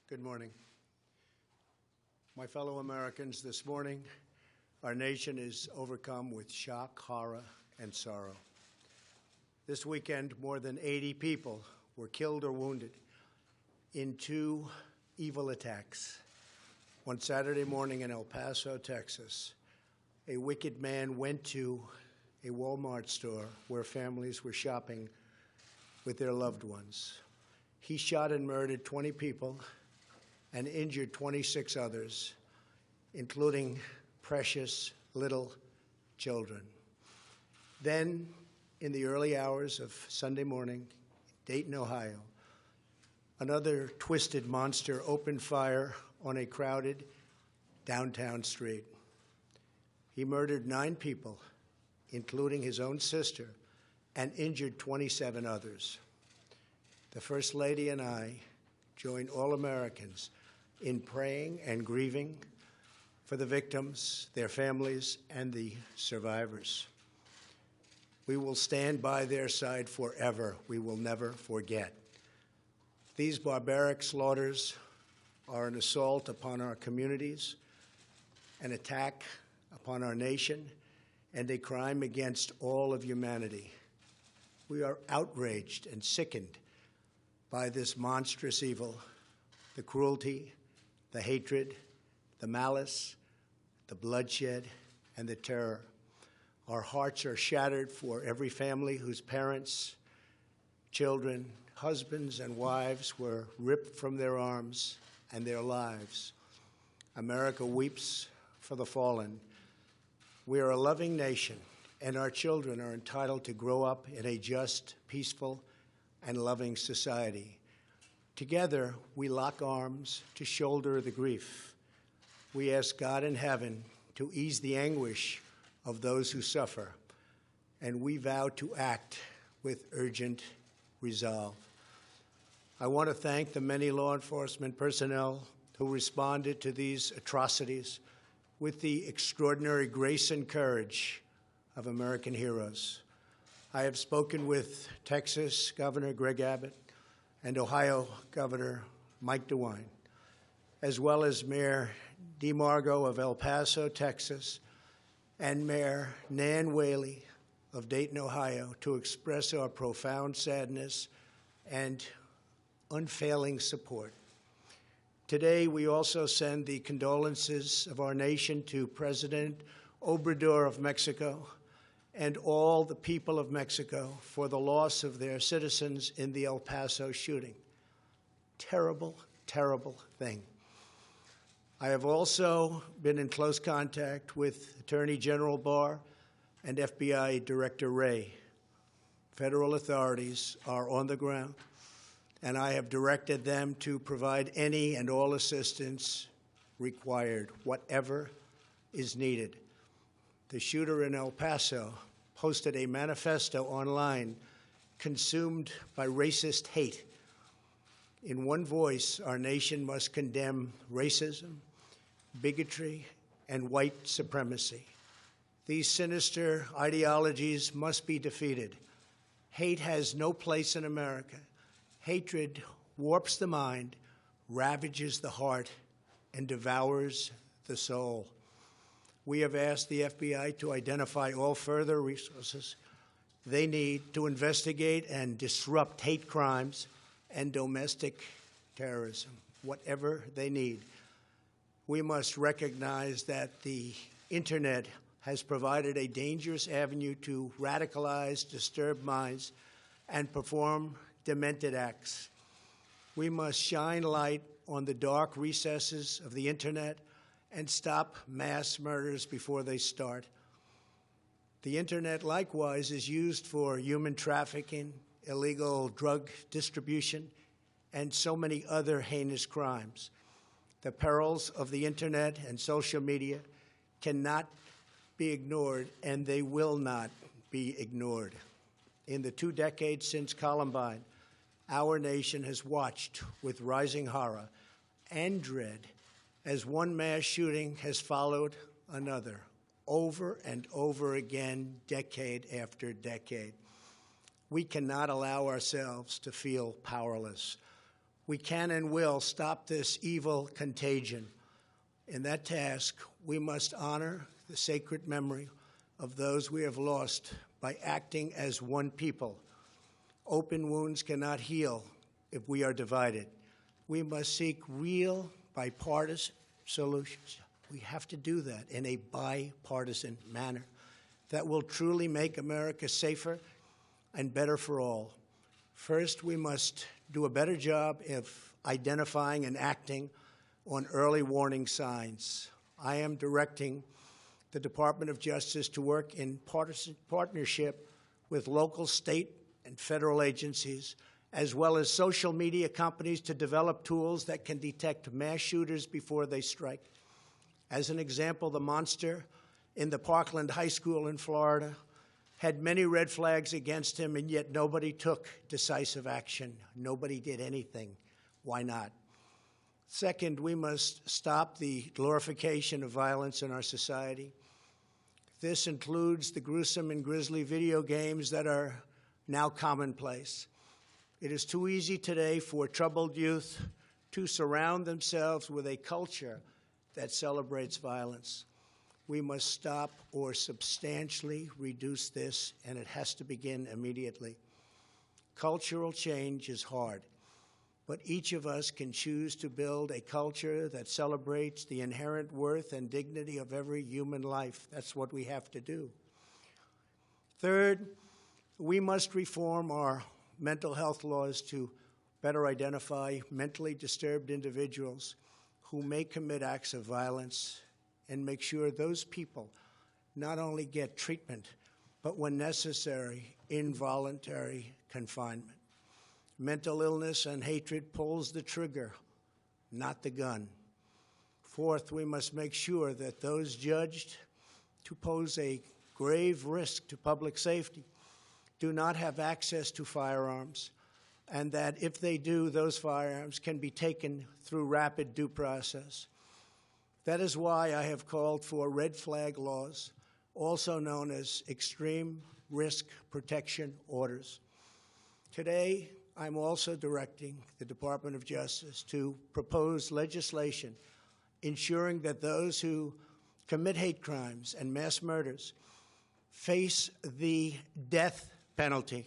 Good morning. My fellow Americans, this morning, our nation is overcome with shock, horror, and sorrow. This weekend, more than 80 people were killed or wounded in two evil attacks. One Saturday morning in El Paso, Texas, a wicked man went to a Walmart store where families were shopping with their loved ones. He shot and murdered 20 people and injured 26 others, including precious little children. Then, in the early hours of Sunday morning, Dayton, Ohio, another twisted monster opened fire on a crowded downtown street. He murdered 9 people, including his own sister, and injured 27 others. The First Lady and I join all Americans in praying and grieving for the victims, their families, and the survivors. We will stand by their side forever. We will never forget. These barbaric slaughters are an assault upon our communities, an attack upon our nation, and a crime against all of humanity. We are outraged and sickened by this monstrous evil, the cruelty, the hatred, the malice, the bloodshed, and the terror. Our hearts are shattered for every family whose parents, children, husbands, and wives were ripped from their arms and their lives. America weeps for the fallen. We are a loving nation, and our children are entitled to grow up in a just, peaceful, and loving society. Together, we lock arms to shoulder the grief. We ask God in heaven to ease the anguish of those who suffer, and we vow to act with urgent resolve. I want to thank the many law enforcement personnel who responded to these atrocities with the extraordinary grace and courage of American heroes. I have spoken with Texas Governor Greg Abbott and Ohio Governor Mike DeWine, as well as Mayor DeMargo of El Paso, Texas, and Mayor Nan Whaley of Dayton, Ohio, to express our profound sadness and unfailing support. Today, we also send the condolences of our nation to President Obrador of Mexico and all the people of Mexico for the loss of their citizens in the El Paso shooting. Terrible, terrible thing. I have also been in close contact with Attorney General Barr and FBI Director Wray. Federal authorities are on the ground, and I have directed them to provide any and all assistance required, whatever is needed. The shooter in El Paso posted a manifesto online consumed by racist hate. In one voice, our nation must condemn racism, bigotry, and white supremacy. These sinister ideologies must be defeated. Hate has no place in America. Hatred warps the mind, ravages the heart, and devours the soul. We have asked the FBI to identify all further resources they need to investigate and disrupt hate crimes and domestic terrorism, whatever they need. We must recognize that the Internet has provided a dangerous avenue to radicalize disturbed minds and perform demented acts. We must shine light on the dark recesses of the Internet and stop mass murders before they start. The Internet, likewise, is used for human trafficking, illegal drug distribution, and so many other heinous crimes. The perils of the Internet and social media cannot be ignored, and they will not be ignored. In the 2 decades since Columbine, our nation has watched with rising horror and dread as one mass shooting has followed another, over and over again, decade after decade. We cannot allow ourselves to feel powerless. we can and will stop this evil contagion. In that task, we must honor the sacred memory of those we have lost by acting as one people. Open wounds cannot heal if we are divided. We must seek real bipartisan solutions. We have to do that in a bipartisan manner that will truly make America safer and better for all. First, we must do a better job of identifying and acting on early warning signs. I am directing the Department of Justice to work in partnership with local, state, and federal agencies, as well as social media companies, to develop tools that can detect mass shooters before they strike. As an example, the monster in the Parkland High School in Florida had many red flags against him, and yet nobody took decisive action. Nobody did anything. Why not? Second, we must stop the glorification of violence in our society. This includes the gruesome and grisly video games that are now commonplace. It is too easy today for troubled youth to surround themselves with a culture that celebrates violence. We must stop or substantially reduce this, and it has to begin immediately. Cultural change is hard, but each of us can choose to build a culture that celebrates the inherent worth and dignity of every human life. That's what we have to do. Third, we must reform our mental health laws to better identify mentally disturbed individuals who may commit acts of violence, and make sure those people not only get treatment, but when necessary, involuntary confinement. Mental illness and hatred pulls the trigger, not the gun. Fourth, we must make sure that those judged to pose a grave risk to public safety do not have access to firearms, and that if they do, those firearms can be taken through rapid due process. That is why I have called for red flag laws, also known as extreme risk protection orders. Today, I'm also directing the Department of Justice to propose legislation ensuring that those who commit hate crimes and mass murders face the death penalty,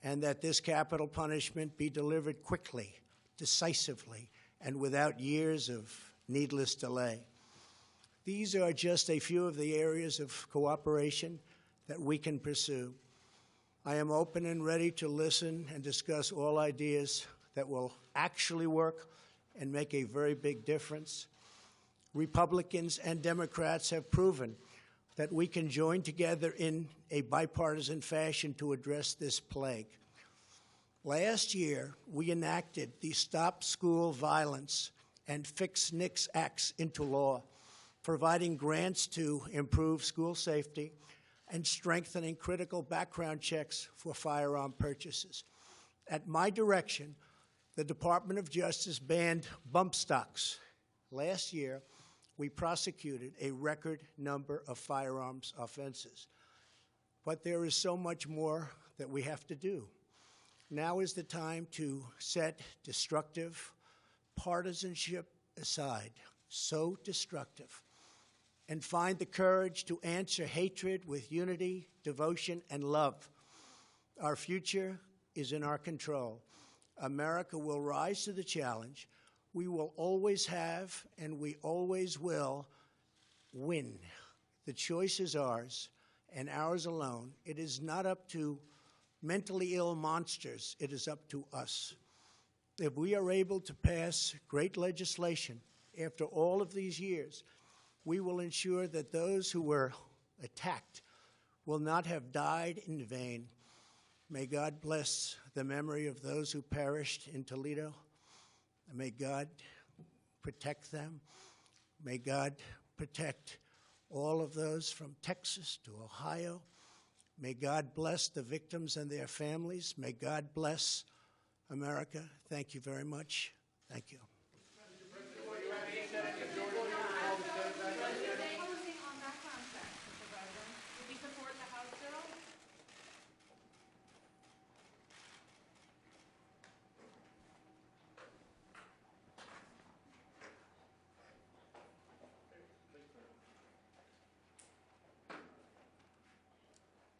and that this capital punishment be delivered quickly, decisively, and without years of needless delay. These are just a few of the areas of cooperation that we can pursue. I am open and ready to listen and discuss all ideas that will actually work and make a very big difference. Republicans and Democrats have proven that we can join together in a bipartisan fashion to address this plague. Last year, we enacted the Stop School Violence and Fix NICS Acts into law, providing grants to improve school safety and strengthening critical background checks for firearm purchases. At my direction, the Department of Justice banned bump stocks. Last year, we prosecuted a record number of firearms offenses. But there is so much more that we have to do. Now is the time to set destructive partisanship aside, so destructive, and find the courage to answer hatred with unity, devotion, and love. Our future is in our control. America will rise to the challenge. We will always have, and we always will, win. The choice is ours, and ours alone. It is not up to mentally ill monsters. It is up to us. If we are able to pass great legislation after all of these years, we will ensure that those who were attacked will not have died in vain. May God bless the memory of those who perished in Toledo. May God protect them. May God protect all of those from Texas to Ohio. May God bless the victims and their families. May God bless America. Thank you very much. Thank you.